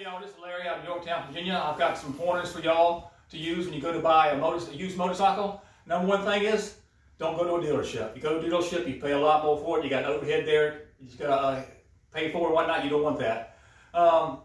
y'all, this is Larry out of Yorktown, Virginia. I've got some pointers for y'all to use when you go to buy a used motorcycle. Number one thing is, don't go to a dealership. You go to a dealership, you pay a lot more for it. You got overhead there. You just gotta pay for it and whatnot. You don't want that. Go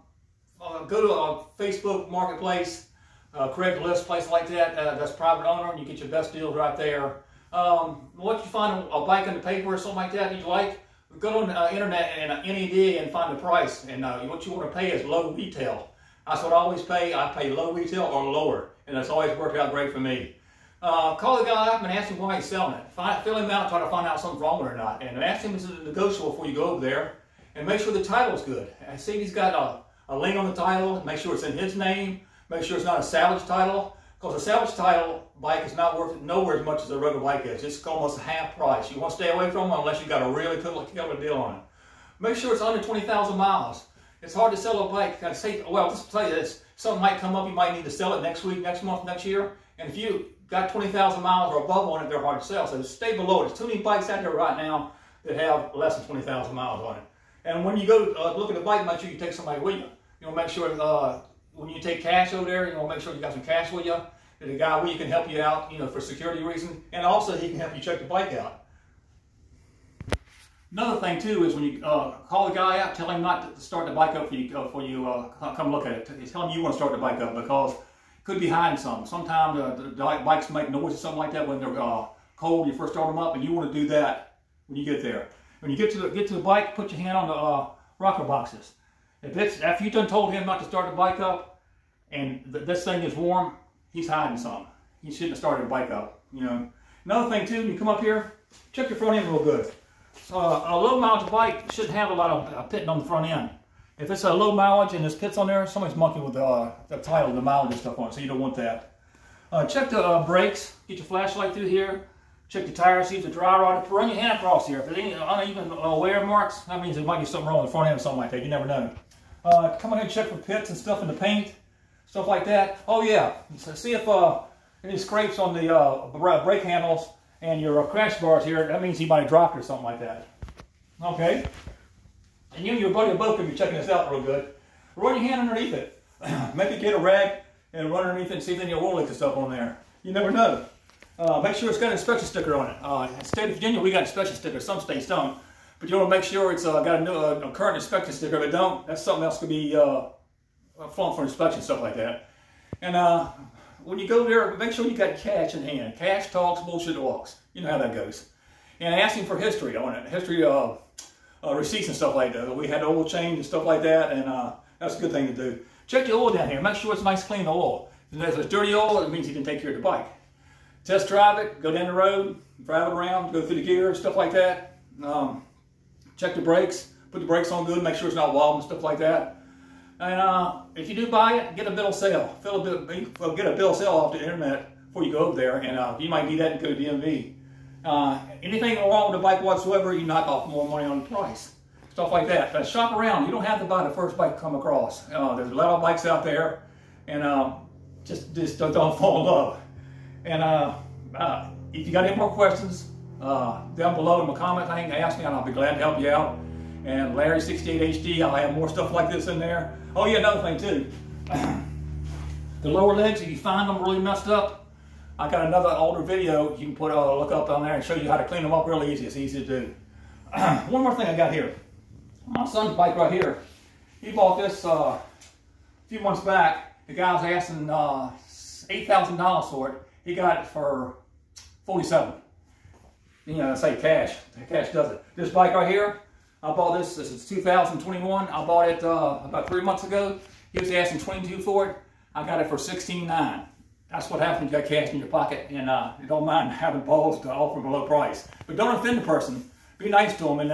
to a Facebook Marketplace, Craigslist, place like that. That's private owner, and you get your best deals right there. Once you find a bike in the paper or something like that you like, go on the internet and NED and find the price. And what you want to pay is low retail. That's what I always pay. I pay low retail or lower, and that's always worked out great for me. Call the guy up and ask him why he's selling it. Fill him out, try to find out something's wrong with it or not. And ask him if it's negotiable before you go over there. And make sure the title's good. I see he's got a lien on the title. Make sure it's in his name. Make sure it's not a salvage title. Because a salvage title bike is not worth nowhere as much as a regular bike is. It's almost half price. You want to stay away from them unless you got a really killer deal on it. Make sure it's under 20,000 miles. It's hard to sell a bike. Well, just tell you this. Something might come up. You might need to sell it next week, next month, next year. And if you got 20,000 miles or above on it, they're hard to sell. So stay below it. There's too many bikes out there right now that have less than 20,000 miles on it. And when you go look at the bike, make sure you take somebody with you. You know, make sure when you take cash over there, you know, make sure you got some cash with you. There's a guy where you can help you out, you know, for security reasons, and also he can help you check the bike out. Another thing too is when you call the guy out, tell him not to start the bike up for you come look at it. Tell him you want to start the bike up because it could be hiding something. Sometimes the bikes make noise or something like that when they're cold. You first start them up, and you want to do that when you get there. When you get to the bike, put your hand on the rocker boxes. After you've done told him not to start the bike up, and this thing is warm, he's hiding something. He shouldn't have started the bike up. You know. Another thing too, when you come up here, check your front end real good. A low mileage bike shouldn't have a lot of pitting on the front end. If it's a low mileage and there's pits on there, somebody's monkeying with the title, the mileage and stuff on it, so you don't want that. Check the brakes. Get your flashlight through here. Check the tires, see if the dry rod. Run your hand across here. If there's any uneven wear marks, that means there might be something wrong with the front end or something like that. You never know. Come in here and check for pits and stuff in the paint, stuff like that. Oh yeah, so see if any scrapes on the brake handles and your crash bars here. That means he might have dropped it or something like that. Okay. And you and your buddy both could be checking this out real good. Run your hand underneath it. Maybe get a rag and run underneath it and see if there's any oil leaks and stuff on there. You never know. Make sure it's got an inspection sticker on it. In the state of Virginia, we got inspection stickers. Some states don't. But you want to make sure it's got a current inspection sticker. If it don't, that's something else could be flung for inspection, stuff like that. And when you go there, make sure you got cash in hand. Cash talks, bullshit walks. You know how that goes. And ask him for history on it. History of receipts and stuff like that. We had oil change and stuff like that, and that's a good thing to do. Check the oil down here. Make sure it's nice, clean oil. If it's dirty oil, it means you didn't take care of the bike. Test drive it, go down the road, drive it around, go through the gears, stuff like that. Check the brakes, put the brakes on good, make sure it's not wobbling, stuff like that. And if you do buy it, get a bill of sale. Get a bill of sale off the internet before you go over there, and you might need that and go to DMV. Anything wrong with the bike whatsoever, you knock off more money on the price. Stuff like that. But shop around. You don't have to buy the first bike you come across. There's a lot of bikes out there, and just don't fall in love. And if you got any more questions, down below in the comment thing, ask me and I'll be glad to help you out. And Larry68HD, I'll have more stuff like this in there. Oh yeah, another thing too. The lower legs, if you find them really messed up, I got another older video you can look up on there and show you how to clean them up really easy. It's easy to do. One more thing I got here. My son's bike right here. He bought this a few months back. The guy was asking $8,000 for it. He got it for $47,000. You know, I say cash. Cash does it. This bike right here, I bought this. This is 2021. I bought it about 3 months ago. He was asking $22,000 for it. I got it for $16,900. That's what happens when you got cash in your pocket, and you don't mind having balls to offer them a low price. But don't offend the person. Be nice to them, and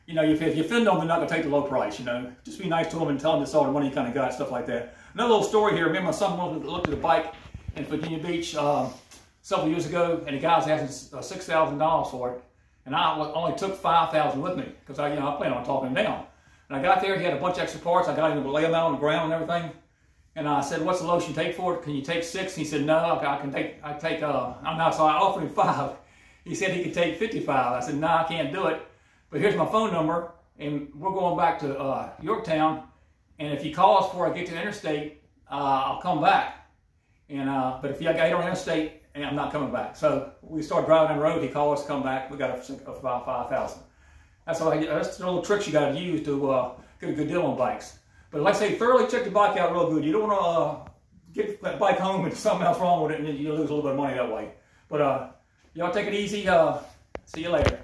you know, if you offend them, they're not going to take the low price. You know, just be nice to them and tell them this all the money you kind of got, stuff like that. Another little story here. Remember, my son looked at the bike in Virginia Beach several years ago, and the guy was asking $6,000 for it, and I only took $5,000 with me because I planned on talking him down. And I got there, he had a bunch of extra parts. I got him to lay them out on the ground and everything. And I said, "What's the lowest you take for it? Can you take 6?" He said, "No, I'm not." So I offered him 5. He said he could take 55. I said, "No, I can't do it. But here's my phone number, and we're going back to Yorktown, And if he calls before I get to the interstate, I'll come back. And but if I get on the interstate, I'm not coming back. So we start driving down the road. He calls us, come back. We got about 5,000. That's the little tricks you got to use to get a good deal on bikes. But like I say, thoroughly check the bike out real good. You don't want to get that bike home and something else wrong with it, and you lose a little bit of money that way. But y'all take it easy. See you later.